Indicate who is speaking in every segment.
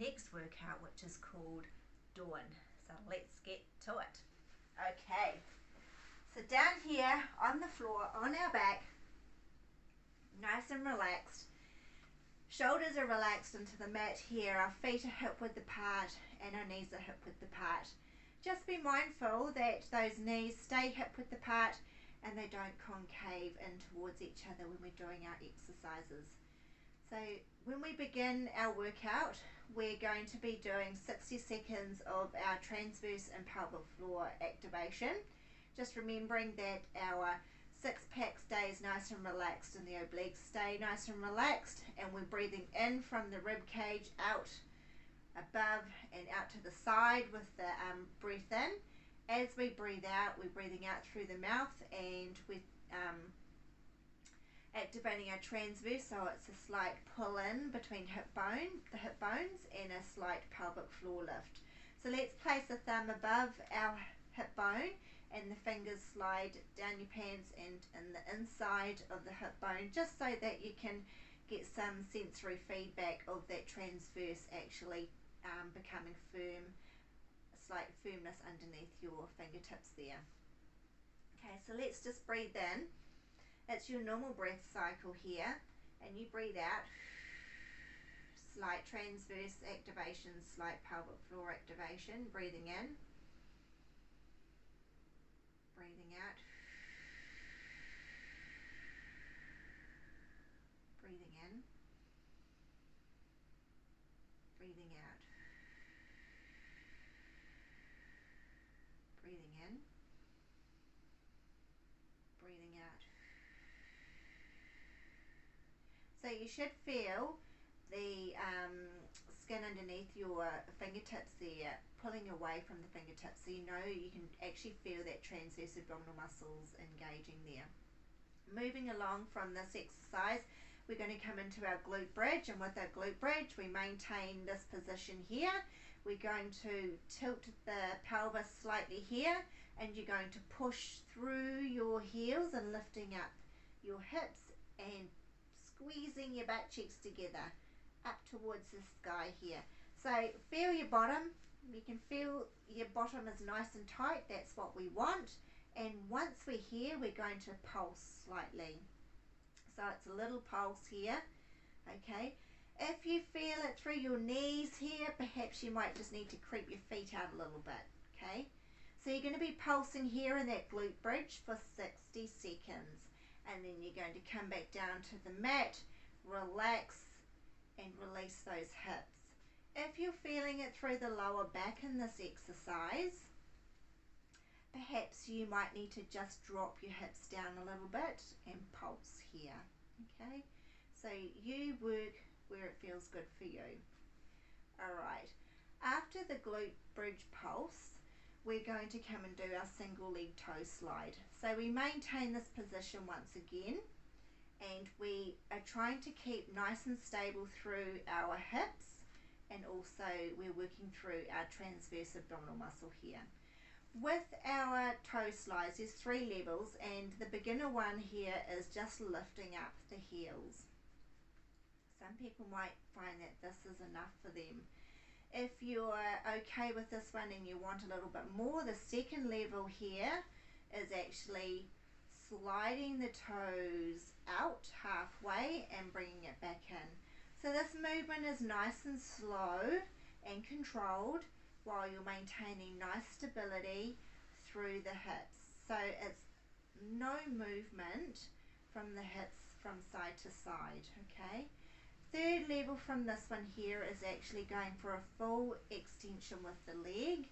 Speaker 1: next workout, which is called Dawn. So let's get to it. Okay, so down here on the floor, on our back, nice and relaxed. Shoulders are relaxed into the mat here, our feet are hip width apart and our knees are hip width apart. Just be mindful that those knees stay hip width apart and they don't concave in towards each other when we're doing our exercises. So when we begin our workout, we're going to be doing 60 seconds of our transverse and pelvic floor activation. Just remembering that our six pack stays nice and relaxed and the obliques stay nice and relaxed, and we're breathing in from the rib cage, out above and out to the side with the breath in. As we breathe out, we're breathing out through the mouth, and we're activating our transverse, so it's a slight pull in between the hip bones, and a slight pelvic floor lift. So let's place the thumb above our hip bone and the fingers slide down your pants and in the inside of the hip bone, just so that you can get some sensory feedback of that transverse actually becoming firm, a slight firmness underneath your fingertips there. Okay, so let's just breathe in. It's your normal breath cycle here, and you breathe out, slight transverse activation, slight pelvic floor activation, breathing in, breathing out, breathing in, breathing out, breathing in, breathing out. So you should feel the skin underneath your fingertips there pulling away from the fingertips, so you know you can actually feel that transverse abdominal muscles engaging there. Moving along from this exercise, we're going to come into our glute bridge, and with our glute bridge we maintain this position here. We're going to tilt the pelvis slightly here, and you're going to push through your heels and lifting up your hips and squeezing your butt cheeks together up towards the sky here. So feel your bottom. You can feel your bottom is nice and tight. That's what we want. And once we're here, we're going to pulse slightly. So it's a little pulse here. Okay. If you feel it through your knees here, perhaps you might just need to creep your feet out a little bit. Okay. So you're going to be pulsing here in that glute bridge for 60 seconds. And then you're going to come back down to the mat, relax and release those hips. If you're feeling it through the lower back in this exercise, perhaps you might need to just drop your hips down a little bit and pulse here. Okay, so you work where it feels good for you. Alright, after the glute bridge pulse, we're going to come and do our single leg toe slide. So we maintain this position once again, and we are trying to keep nice and stable through our hips, and also we're working through our transverse abdominal muscle here. With our toe slides, there's 3 levels, and the beginner one here is just lifting up the heels. Some people might find that this is enough for them. If you're okay with this one and you want a little bit more, the second level here is actually sliding the toes out halfway and bringing it back in. So this movement is nice and slow and controlled while you're maintaining nice stability through the hips. So it's no movement from the hips from side to side, okay? Third level from this one here is actually going for a full extension with the leg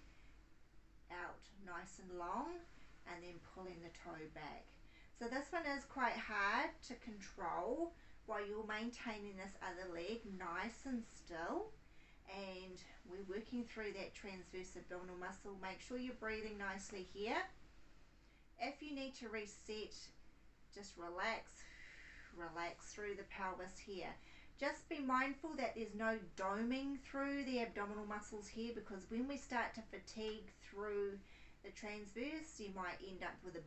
Speaker 1: out nice and long, and then pulling the toe back. So this one is quite hard to control while you're maintaining this other leg nice and still, and we're working through that transverse abdominal muscle. Make sure you're breathing nicely here. If you need to reset, just relax through the pelvis here. Just be mindful that there's no doming through the abdominal muscles here, because when we start to fatigue through the transverse, you might end up with a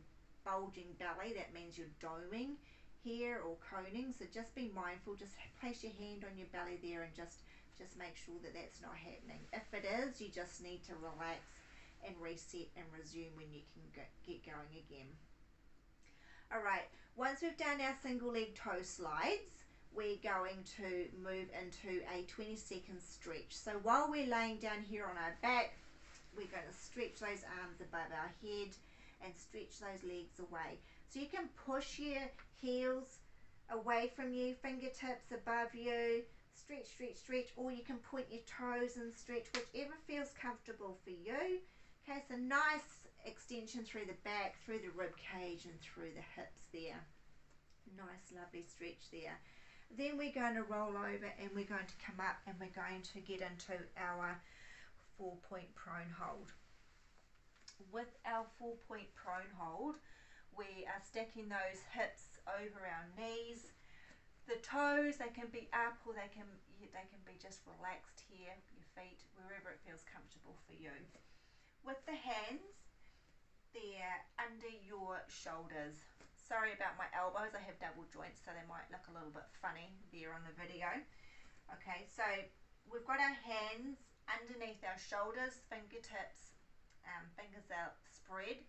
Speaker 1: bulging belly. That means you're doming here or coning. So just be mindful, just place your hand on your belly there and just just make sure that that's not happening. If it is, you just need to relax and reset and resume when you can get going again. Alright, once we've done our single leg toe slides, we're going to move into a 20-second stretch. So while we're laying down here on our back, we're going to stretch those arms above our head and stretch those legs away. So you can push your heels away from you, fingertips above you, stretch, stretch, stretch, or you can point your toes and stretch, whichever feels comfortable for you. Okay, so nice extension through the back, through the rib cage and through the hips there. Nice lovely stretch there. Then we're going to roll over and we're going to come up and we're going to get into our 4-point prone hold. With our 4-point prone hold, we are stacking those hips over our knees. The toes, they can be up or they can be just relaxed here, your feet, wherever it feels comfortable for you. With the hands, they're under your shoulders. Sorry about my elbows, I have double joints, so they might look a little bit funny there on the video. Okay, so we've got our hands underneath our shoulders, fingertips, fingers out spread.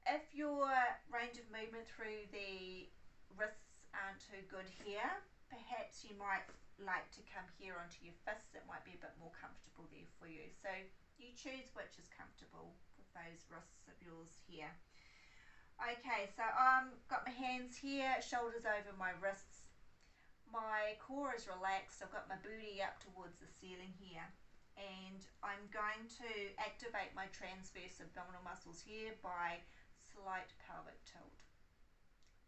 Speaker 1: If your range of movement through the wrists aren't too good here, perhaps you might like to come here onto your fists. It might be a bit more comfortable there for you. So you choose which is comfortable with those wrists of yours here. Okay, so I've got my hands here, shoulders over my wrists. My core is relaxed. I've got my booty up towards the ceiling here. And I'm going to activate my transverse abdominal muscles here by slight pelvic tilt.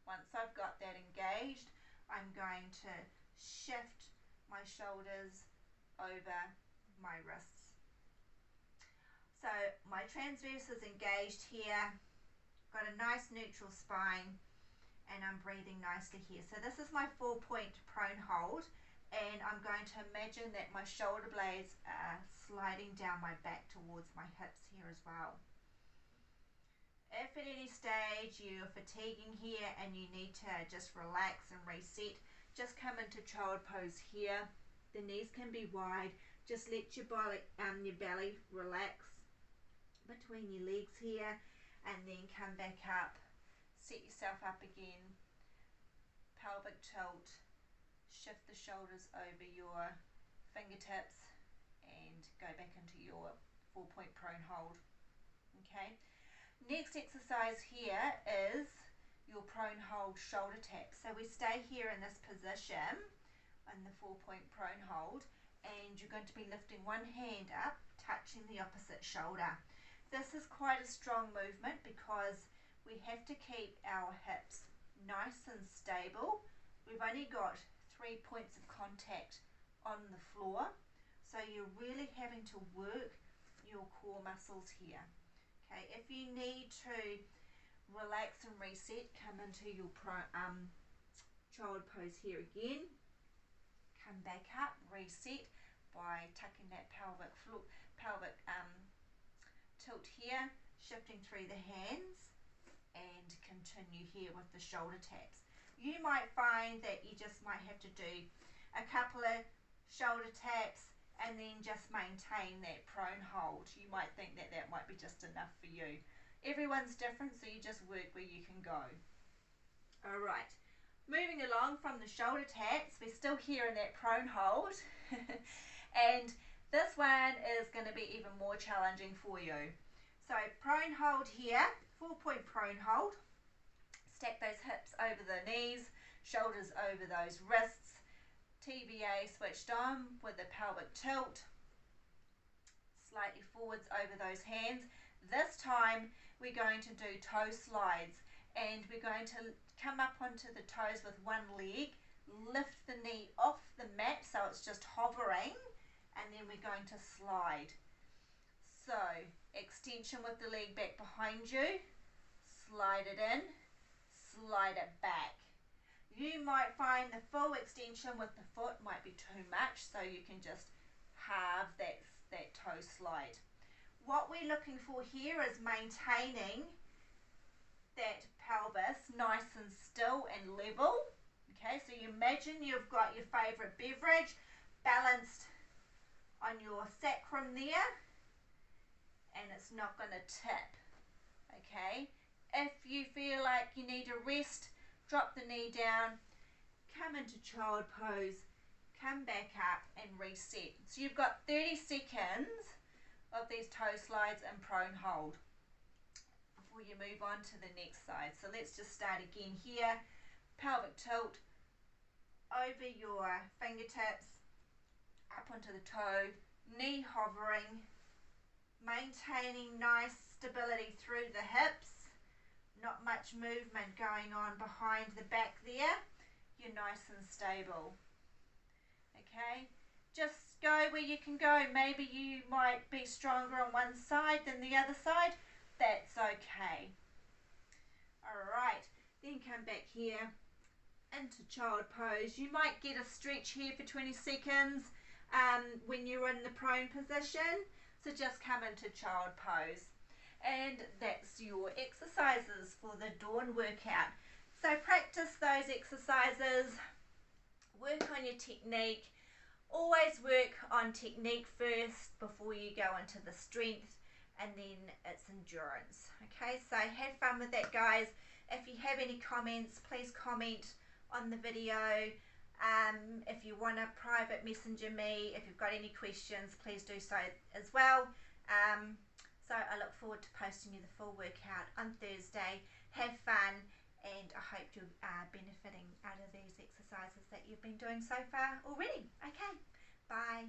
Speaker 1: Once I've got that engaged, I'm going to shift my shoulders over my wrists. So my transverse is engaged here, got a nice neutral spine, and I'm breathing nicely here. So this is my 4-point prone hold, and I'm going to imagine that my shoulder blades are sliding down my back towards my hips here as well. If at any stage you're fatiguing here and you need to just relax and reset, just come into child pose here. The knees can be wide. Just let your belly relax between your legs here, and then come back up. Set yourself up again. Pelvic tilt. Shift the shoulders over your fingertips and go back into your 4-point prone hold. Okay. Next exercise here is your prone hold shoulder tap. So we stay here in this position in the 4-point prone hold, and you're going to be lifting one hand up, touching the opposite shoulder. This is quite a strong movement because we have to keep our hips nice and stable. We've only got 3 points of contact on the floor, so you're really having to work your core muscles here. Okay, if you need to relax and reset, come into your child pose here again. Come back up, reset by tucking that pelvic tilt here, shifting through the hands, and continue here with the shoulder taps. You might find that you just might have to do a couple of shoulder taps and then just maintain that prone hold. You might think that that might be just enough for you. Everyone's different, so you just work where you can go. Alright, moving along from the shoulder taps, we're still here in that prone hold. And this one is going to be even more challenging for you. So prone hold here, 4-point prone hold. Stack those hips over the knees, shoulders over those wrists. TBA switched on with the pelvic tilt, slightly forwards over those hands. This time we're going to do toe slides, and we're going to come up onto the toes with one leg, lift the knee off the mat so it's just hovering, and then we're going to slide. So extension with the leg back behind you, slide it in, slide it back. You might find the full extension with the foot might be too much, so you can just halve that toe slide. What we're looking for here is maintaining that pelvis nice and still and level. Okay, so you imagine you've got your favourite beverage, balanced on your sacrum there, and it's not going to tip. Okay, if you feel like you need a rest, drop the knee down, come into child pose, come back up and reset. So you've got 30 seconds of these toe slides and prone hold before you move on to the next side. So let's just start again here. Pelvic tilt over your fingertips, up onto the toe, knee hovering, maintaining nice stability through the hips, not much movement going on behind the back there. You're nice and stable. Okay, just go where you can go. Maybe you might be stronger on one side than the other side. That's okay. Alright, then come back here into child pose. You might get a stretch here for 20 seconds when you're in the prone position. So just come into child pose. And that's your exercises for the Dawn workout. So practice those exercises. Work on your technique. Always work on technique first before you go into the strength, and then it's endurance. Okay, so have fun with that, guys. If you have any comments, please comment on the video. If you want to private messenger me, if you've got any questions, please do so as well. So I look forward to posting you the full workout on Thursday. Have fun, and I hope you're benefiting out of these exercises that you've been doing so far already. Okay, bye.